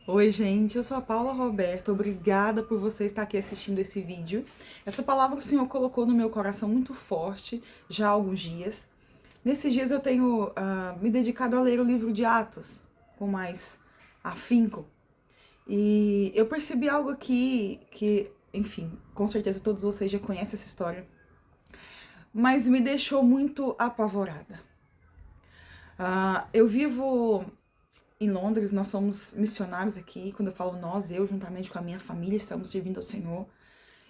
Oi, gente, eu sou a Paula Roberta. Obrigada por você estar aqui assistindo esse vídeo. Essa palavra o Senhor colocou no meu coração muito forte já há alguns dias. Nesses dias eu tenho me dedicado a ler o livro de Atos com mais afinco. E eu percebi algo aqui que, enfim, com certeza todos vocês já conhecem essa história, mas me deixou muito apavorada. Eu vivo em Londres, nós somos missionários aqui. Quando eu falo nós, eu juntamente com a minha família estamos servindo ao Senhor.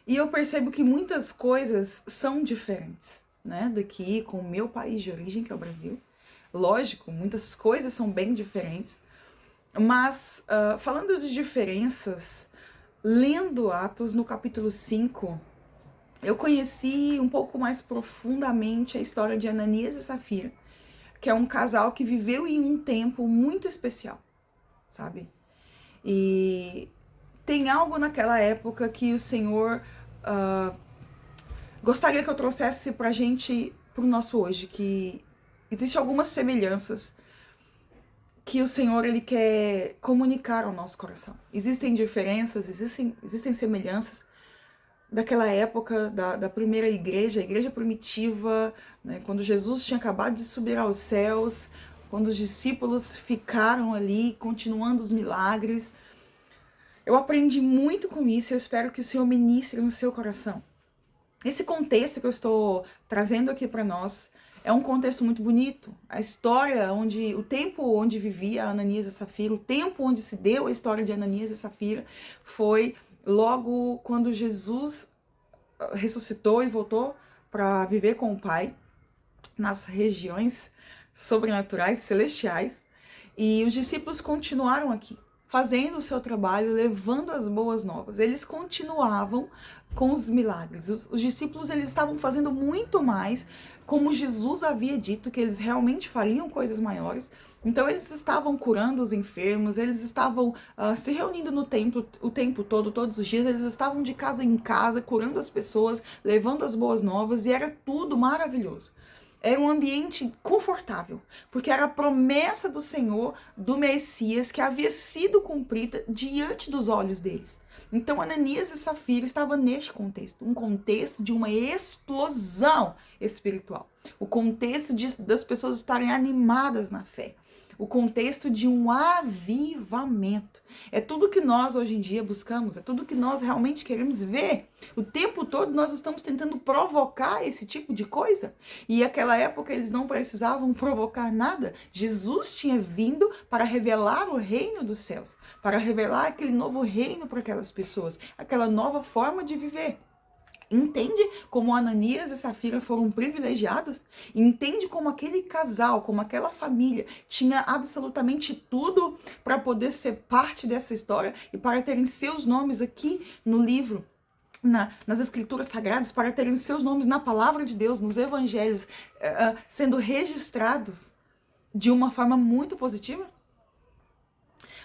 E eu percebo que muitas coisas são diferentes, né, daqui com o meu país de origem, que é o Brasil. Lógico, muitas coisas são bem diferentes, mas falando de diferenças, lendo Atos no capítulo 5, eu conheci um pouco mais profundamente a história de Ananias e Safira, que é um casal que viveu em um tempo muito especial, sabe? E tem algo naquela época que o Senhor gostaria que eu trouxesse pra gente, pro nosso hoje, que existe algumas semelhanças que o Senhor ele quer comunicar ao nosso coração. Existem diferenças, existem semelhanças daquela época da primeira igreja, a igreja primitiva, né, quando Jesus tinha acabado de subir aos céus, quando os discípulos ficaram ali continuando os milagres. Eu aprendi muito com isso e eu espero que o Senhor ministre no seu coração. Esse contexto que eu estou trazendo aqui para nós é um contexto muito bonito. A história o tempo onde vivia Ananias e Safira, o tempo onde se deu a história de Ananias e Safira foi logo quando Jesus ressuscitou e voltou para viver com o Pai nas regiões sobrenaturais, celestiais, e os discípulos continuaram aqui, fazendo o seu trabalho, levando as boas novas. Eles continuavam com os milagres. Os discípulos eles estavam fazendo muito mais, como Jesus havia dito que eles realmente fariam coisas maiores. Então eles estavam curando os enfermos, eles estavam se reunindo no templo o tempo todo, todos os dias, eles estavam de casa em casa, curando as pessoas, levando as boas novas, e era tudo maravilhoso. Era um ambiente confortável, porque era a promessa do Senhor, do Messias, que havia sido cumprida diante dos olhos deles. Então Ananias e Safira estavam neste contexto, um contexto de uma explosão espiritual, o contexto das pessoas estarem animadas na fé, o contexto de um avivamento. É tudo que nós hoje em dia buscamos, é tudo que nós realmente queremos ver. O tempo todo nós estamos tentando provocar esse tipo de coisa. E naquela época eles não precisavam provocar nada. Jesus tinha vindo para revelar o reino dos céus, para revelar aquele novo reino para aquelas pessoas, aquela nova forma de viver. Entende como Ananias e Safira foram privilegiados? Entende como aquele casal, como aquela família tinha absolutamente tudo para poder ser parte dessa história e para terem seus nomes aqui no livro, nas escrituras sagradas, para terem seus nomes na palavra de Deus, nos evangelhos, sendo registrados de uma forma muito positiva?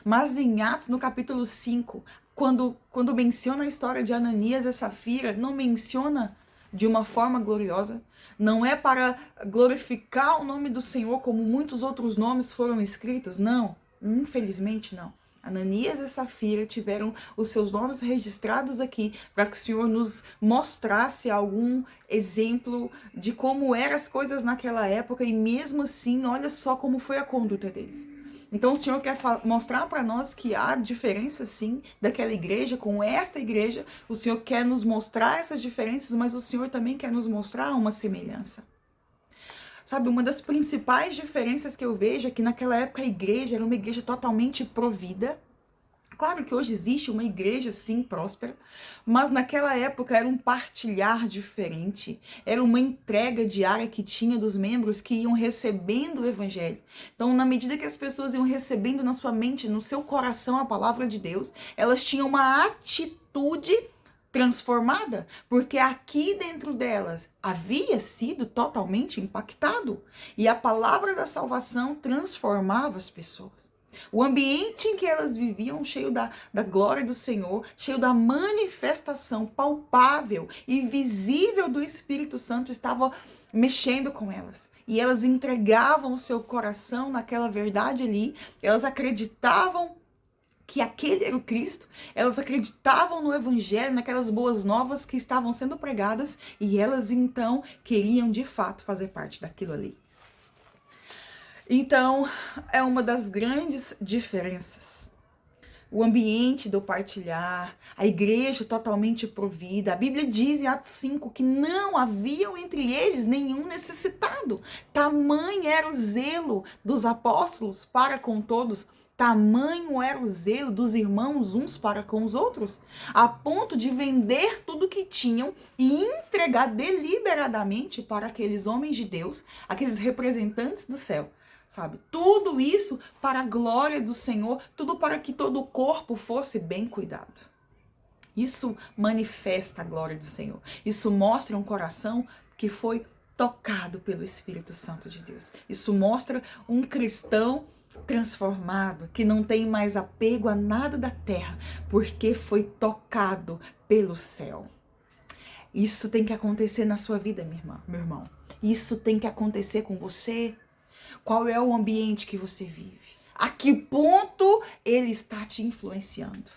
Mas em Atos, no capítulo 5, quando menciona a história de Ananias e Safira, não menciona de uma forma gloriosa. Não é para glorificar o nome do Senhor como muitos outros nomes foram escritos. Não, infelizmente não. Ananias e Safira tiveram os seus nomes registrados aqui para que o Senhor nos mostrasse algum exemplo de como eram as coisas naquela época, e mesmo assim, olha só como foi a conduta deles. Então o Senhor quer mostrar para nós que há diferença sim daquela igreja com esta igreja. O Senhor quer nos mostrar essas diferenças, mas o Senhor também quer nos mostrar uma semelhança. Sabe, uma das principais diferenças que eu vejo é que naquela época a igreja era uma igreja totalmente provida. Claro que hoje existe uma igreja, sim, próspera, mas naquela época era um partilhar diferente, era uma entrega diária que tinha dos membros que iam recebendo o evangelho. Então, na medida que as pessoas iam recebendo na sua mente, no seu coração a palavra de Deus, elas tinham uma atitude transformada, porque aqui dentro delas havia sido totalmente impactado, e a palavra da salvação transformava as pessoas. O ambiente em que elas viviam, cheio da glória do Senhor, cheio da manifestação palpável e visível do Espírito Santo, estava mexendo com elas. E elas entregavam o seu coração naquela verdade ali, elas acreditavam que aquele era o Cristo, elas acreditavam no Evangelho, naquelas boas novas que estavam sendo pregadas, e elas então queriam de fato fazer parte daquilo ali. Então, é uma das grandes diferenças. O ambiente do partilhar, a igreja totalmente provida. A Bíblia diz em Atos 5 que não haviam entre eles nenhum necessitado. Tamanho era o zelo dos apóstolos para com todos, tamanho era o zelo dos irmãos uns para com os outros, a ponto de vender tudo que tinham e entregar deliberadamente para aqueles homens de Deus, aqueles representantes do céu. Sabe? Tudo isso para a glória do Senhor, tudo para que todo o corpo fosse bem cuidado. Isso manifesta a glória do Senhor. Isso mostra um coração que foi tocado pelo Espírito Santo de Deus. Isso mostra um cristão transformado, que não tem mais apego a nada da terra, porque foi tocado pelo céu. Isso tem que acontecer na sua vida, minha irmã, meu irmão. Isso tem que acontecer com você. Qual é o ambiente que você vive? A que ponto ele está te influenciando?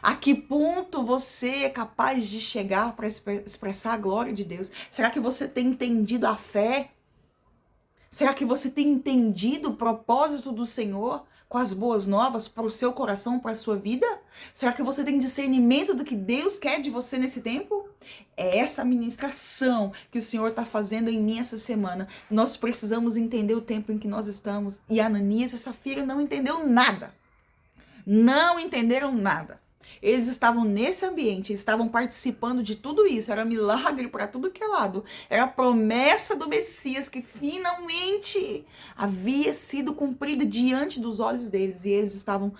A que ponto você é capaz de chegar para expressar a glória de Deus? Será que você tem entendido a fé? Será que você tem entendido o propósito do Senhor com as boas novas para o seu coração, para a sua vida? Será que você tem discernimento do que Deus quer de você nesse tempo? É essa ministração que o Senhor está fazendo em mim essa semana. Nós precisamos entender o tempo em que nós estamos. E Ananias e Safira não entenderam nada. Não entenderam nada. Eles estavam nesse ambiente, eles estavam participando de tudo isso. Era milagre para tudo que é lado. Era a promessa do Messias que finalmente havia sido cumprida diante dos olhos deles. E eles estavam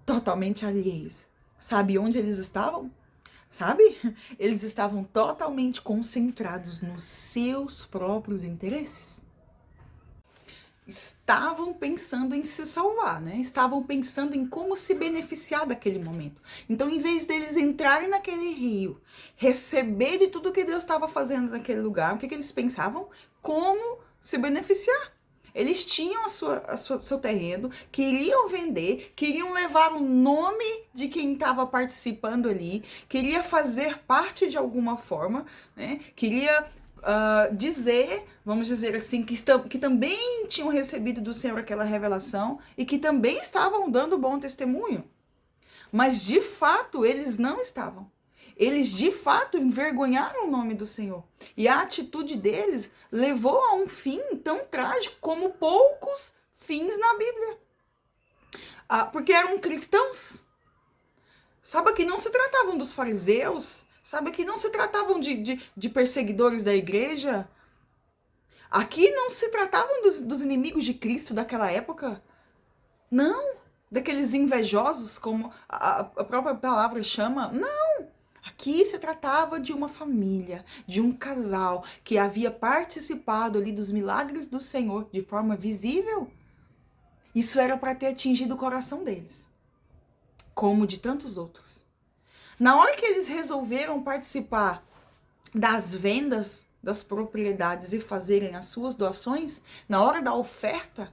totalmente alheios. Sabe onde eles estavam? Sabe? Eles estavam totalmente concentrados nos seus próprios interesses. Estavam pensando em se salvar, né? Estavam pensando em como se beneficiar daquele momento. Então, em vez deles entrarem naquele rio, receber de tudo que Deus estava fazendo naquele lugar, o que eles pensavam? Como se beneficiar. Eles tinham seu terreno, queriam vender, queriam levar o nome de quem estava participando ali, queria fazer parte de alguma forma, né? Queria dizer, vamos dizer assim, que também tinham recebido do Senhor aquela revelação e que também estavam dando bom testemunho. Mas de fato eles não estavam. Eles de fato envergonharam o nome do Senhor. E a atitude deles levou a um fim tão trágico como poucos fins na Bíblia. Porque eram cristãos. Sabe que não se tratavam dos fariseus. Sabe que não se tratavam de perseguidores da igreja. Aqui não se tratavam dos inimigos de Cristo daquela época. Não. Daqueles invejosos, como a própria palavra chama. Não. Aqui se tratava de uma família, de um casal que havia participado ali dos milagres do Senhor de forma visível. Isso era para ter atingido o coração deles, como de tantos outros. Na hora que eles resolveram participar das vendas das propriedades e fazerem as suas doações, na hora da oferta,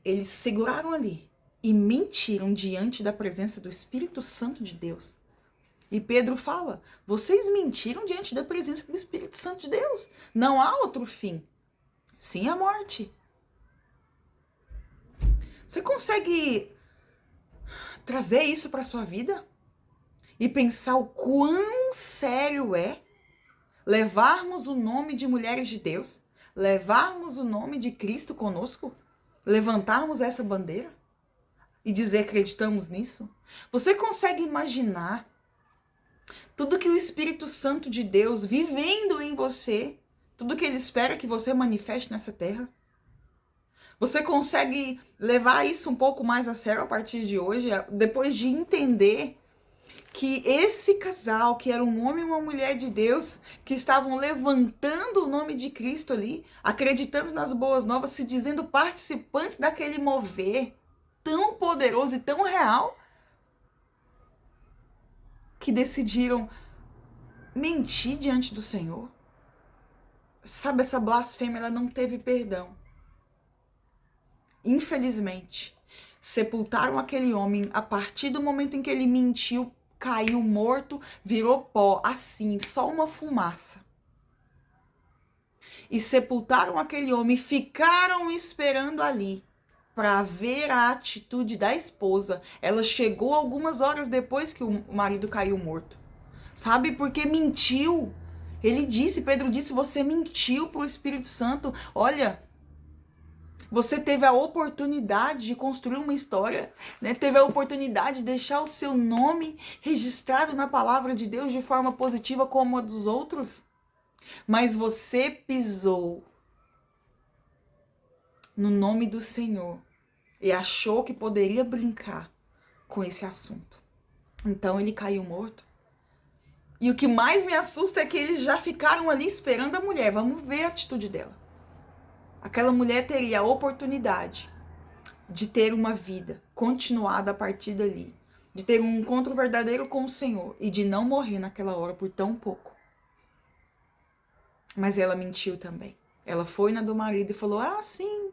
eles seguraram ali e mentiram diante da presença do Espírito Santo de Deus. E Pedro fala, vocês mentiram diante da presença do Espírito Santo de Deus. Não há outro fim, sim a morte. Você consegue trazer isso para a sua vida? E pensar o quão sério é levarmos o nome de mulheres de Deus, levarmos o nome de Cristo conosco, levantarmos essa bandeira e dizer acreditamos nisso? Você consegue imaginar tudo que o Espírito Santo de Deus vivendo em você, tudo que Ele espera que você manifeste nessa terra? Você consegue levar isso um pouco mais a sério a partir de hoje, depois de entender que esse casal, que era um homem e uma mulher de Deus, que estavam levantando o nome de Cristo ali, acreditando nas boas novas, se dizendo participantes daquele mover tão poderoso e tão real, que decidiram mentir diante do Senhor. Sabe, essa blasfêmia, ela não teve perdão. Infelizmente. sepultaram aquele homem. A partir do momento em que ele mentiu, caiu morto, virou pó, assim, só uma fumaça. E sepultaram aquele homem, ficaram esperando ali para ver a atitude da esposa. Ela chegou algumas horas depois que o marido caiu morto. Sabe? Porque mentiu. Ele disse, Pedro disse, você mentiu para o Espírito Santo. Olha, você teve a oportunidade de construir uma história, né? Teve a oportunidade de deixar o seu nome registrado na palavra de Deus de forma positiva como a dos outros. Mas você pisou no nome do Senhor e achou que poderia brincar com esse assunto. Então ele caiu morto. E o que mais me assusta é que eles já ficaram ali esperando a mulher. Vamos ver a atitude dela. Aquela mulher teria a oportunidade de ter uma vida continuada a partir dali, de ter um encontro verdadeiro com o Senhor e de não morrer naquela hora por tão pouco. Mas ela mentiu também. Ela foi na do marido e falou, sim,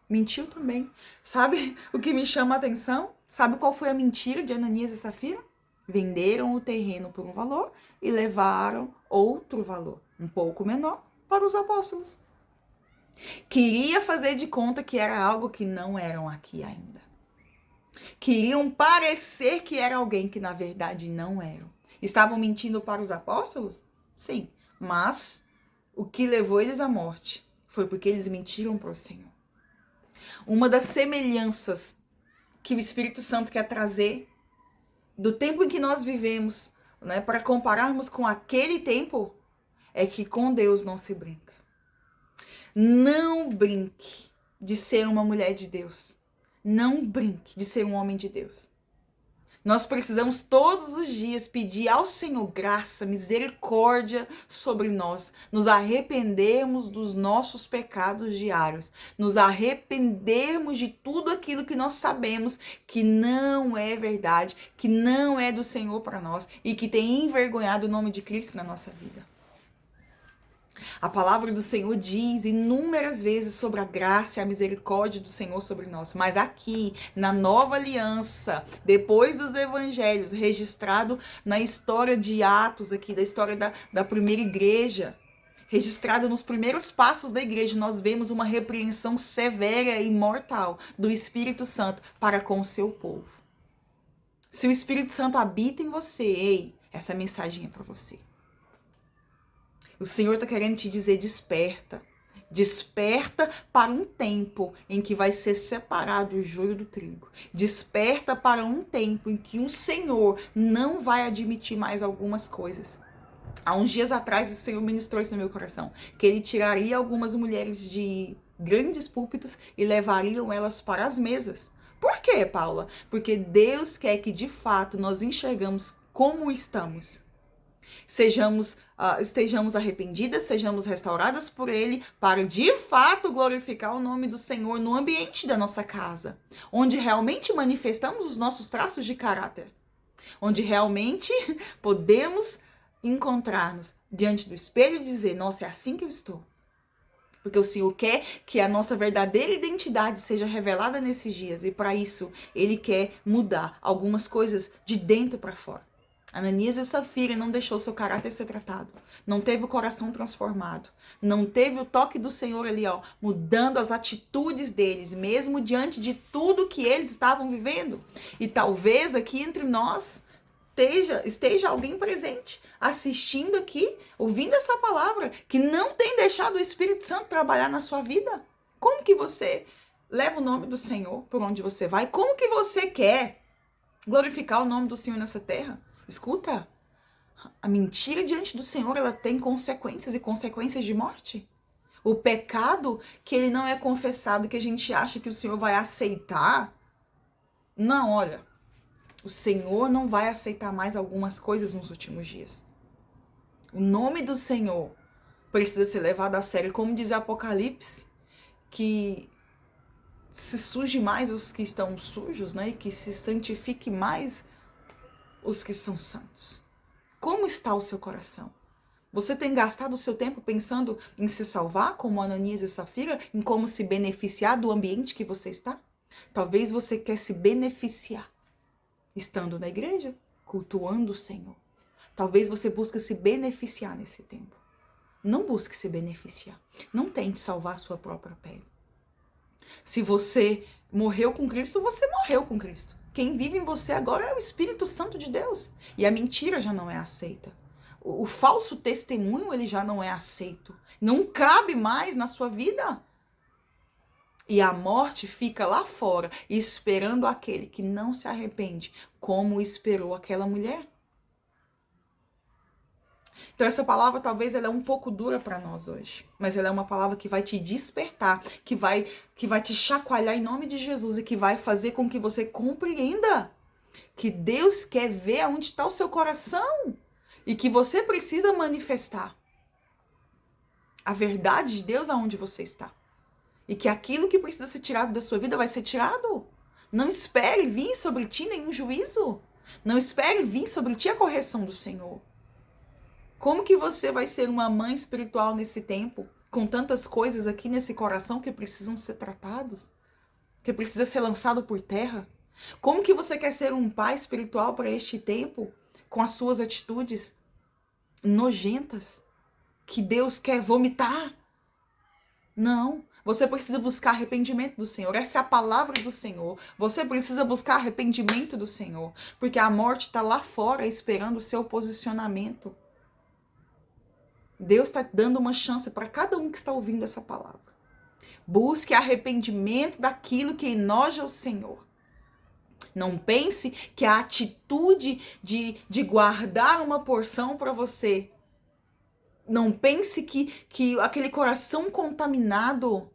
mentiu também. Sabe o que me chama a atenção? Sabe qual foi a mentira de Ananias e Safira? Venderam o terreno por um valor e levaram outro valor, um pouco menor, para os apóstolos. Queria fazer de conta que era algo que não eram aqui ainda. Queriam parecer que era alguém que na verdade não eram. Estavam mentindo para os apóstolos? Sim, mas o que levou eles à morte foi porque eles mentiram para o Senhor. Uma das semelhanças que o Espírito Santo quer trazer do tempo em que nós vivemos, né, para compararmos com aquele tempo, é que com Deus não se brinca. Não brinque de ser uma mulher de Deus. Não brinque de ser um homem de Deus. Nós precisamos todos os dias pedir ao Senhor graça, misericórdia sobre nós. Nos arrependermos dos nossos pecados diários. Nos arrependermos de tudo aquilo que nós sabemos que não é verdade, que não é do Senhor para nós e que tem envergonhado o nome de Cristo na nossa vida. A palavra do Senhor diz inúmeras vezes sobre a graça e a misericórdia do Senhor sobre nós. Mas aqui, na nova aliança, depois dos evangelhos, registrado na história de Atos, aqui, da história da primeira igreja, registrado nos primeiros passos da igreja, nós vemos uma repreensão severa e mortal do Espírito Santo para com o seu povo. Se o Espírito Santo habita em você, essa mensagem é para você. O Senhor está querendo te dizer, desperta. Desperta para um tempo em que vai ser separado o joio do trigo. Desperta para um tempo em que o Senhor não vai admitir mais algumas coisas. Há uns dias atrás o Senhor ministrou isso no meu coração, que Ele tiraria algumas mulheres de grandes púlpitos e levariam elas para as mesas. Por quê, Paula? Porque Deus quer que de fato nós enxergamos como estamos. Estejamos arrependidas, sejamos restauradas por Ele, para de fato glorificar o nome do Senhor no ambiente da nossa casa, onde realmente manifestamos os nossos traços de caráter, onde realmente podemos encontrar-nos diante do espelho e dizer, nossa, é assim que eu estou. Porque o Senhor quer que a nossa verdadeira identidade seja revelada nesses dias, e para isso Ele quer mudar algumas coisas de dentro para fora. Ananias e Safira não deixou seu caráter ser tratado, não teve o coração transformado, não teve o toque do Senhor ali, mudando as atitudes deles, mesmo diante de tudo que eles estavam vivendo. E talvez aqui entre nós esteja alguém presente, assistindo aqui, ouvindo essa palavra, que não tem deixado o Espírito Santo trabalhar na sua vida. Como que você leva o nome do Senhor por onde você vai? Como que você quer glorificar o nome do Senhor nessa terra? Escuta, a mentira diante do Senhor, ela tem consequências e consequências de morte. O pecado que ele não é confessado, que a gente acha que o Senhor vai aceitar, não, olha, o Senhor não vai aceitar mais algumas coisas nos últimos dias. O nome do Senhor precisa ser levado a sério, como diz Apocalipse, que se suje mais os que estão sujos, né? E que se santifique mais os que são santos. Como está o seu coração? Você tem gastado o seu tempo pensando em se salvar, como Ananias e Safira, em como se beneficiar do ambiente que você está? Talvez você quer se beneficiar estando na igreja, cultuando o Senhor. Talvez você busque se beneficiar nesse tempo. Não busque se beneficiar. Não tente salvar a sua própria pele. Se você morreu com Cristo, você morreu com Cristo. Quem vive em você agora é o Espírito Santo de Deus. E a mentira já não é aceita. O falso testemunho, ele já não é aceito. Não cabe mais na sua vida. E a morte fica lá fora, esperando aquele que não se arrepende, como esperou aquela mulher. Então essa palavra talvez ela é um pouco dura para nós hoje, mas ela é uma palavra que vai te despertar, que vai te chacoalhar em nome de Jesus e que vai fazer com que você compreenda que Deus quer ver aonde está o seu coração e que você precisa manifestar a verdade de Deus aonde você está. E que aquilo que precisa ser tirado da sua vida vai ser tirado. Não espere vir sobre ti nenhum juízo. Não espere vir sobre ti a correção do Senhor. Como que você vai ser uma mãe espiritual nesse tempo, com tantas coisas aqui nesse coração que precisam ser tratados? Que precisa ser lançado por terra? Como que você quer ser um pai espiritual para este tempo, com as suas atitudes nojentas, que Deus quer vomitar? Não. Você precisa buscar arrependimento do Senhor. Essa é a palavra do Senhor. Você precisa buscar arrependimento do Senhor. Porque a morte está lá fora esperando o seu posicionamento. Deus está dando uma chance para cada um que está ouvindo essa palavra. Busque arrependimento daquilo que enoja o Senhor. Não pense que a atitude de guardar uma porção para você. Não pense que aquele coração contaminado.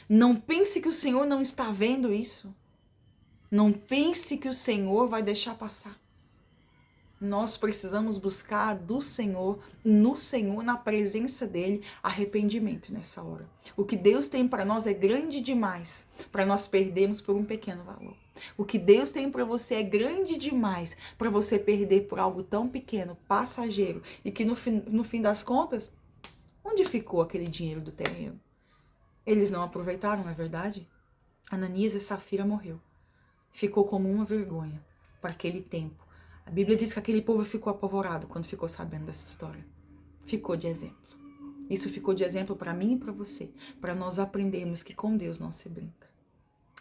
Não pense que o Senhor não está vendo isso. Não pense que o Senhor vai deixar passar. Nós precisamos buscar do Senhor, no Senhor, na presença dele, arrependimento nessa hora. O que Deus tem para nós é grande demais para nós perdermos por um pequeno valor. O que Deus tem para você é grande demais para você perder por algo tão pequeno, passageiro, e que no fim das contas, onde ficou aquele dinheiro do terreno? Eles não aproveitaram, não é verdade? Ananias e Safira morreu. Ficou como uma vergonha para aquele tempo. A Bíblia diz que aquele povo ficou apavorado quando ficou sabendo dessa história. Ficou de exemplo. Isso ficou de exemplo para mim e para você, para nós aprendermos que com Deus não se brinca.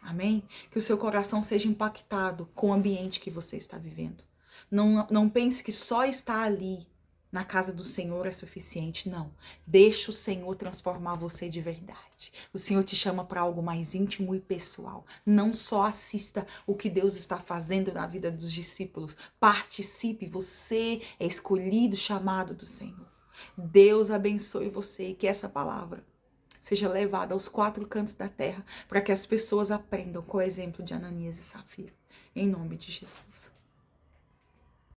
Amém? Que o seu coração seja impactado com o ambiente que você está vivendo. Não pense que só estar ali na casa do Senhor é suficiente, não. Deixa o Senhor transformar você de verdade. O Senhor te chama para algo mais íntimo e pessoal. Não só assista o que Deus está fazendo na vida dos discípulos. Participe, você é escolhido, chamado do Senhor. Deus abençoe você e que essa palavra seja levada aos 4 cantos da terra para que as pessoas aprendam com o exemplo de Ananias e Safira. Em nome de Jesus.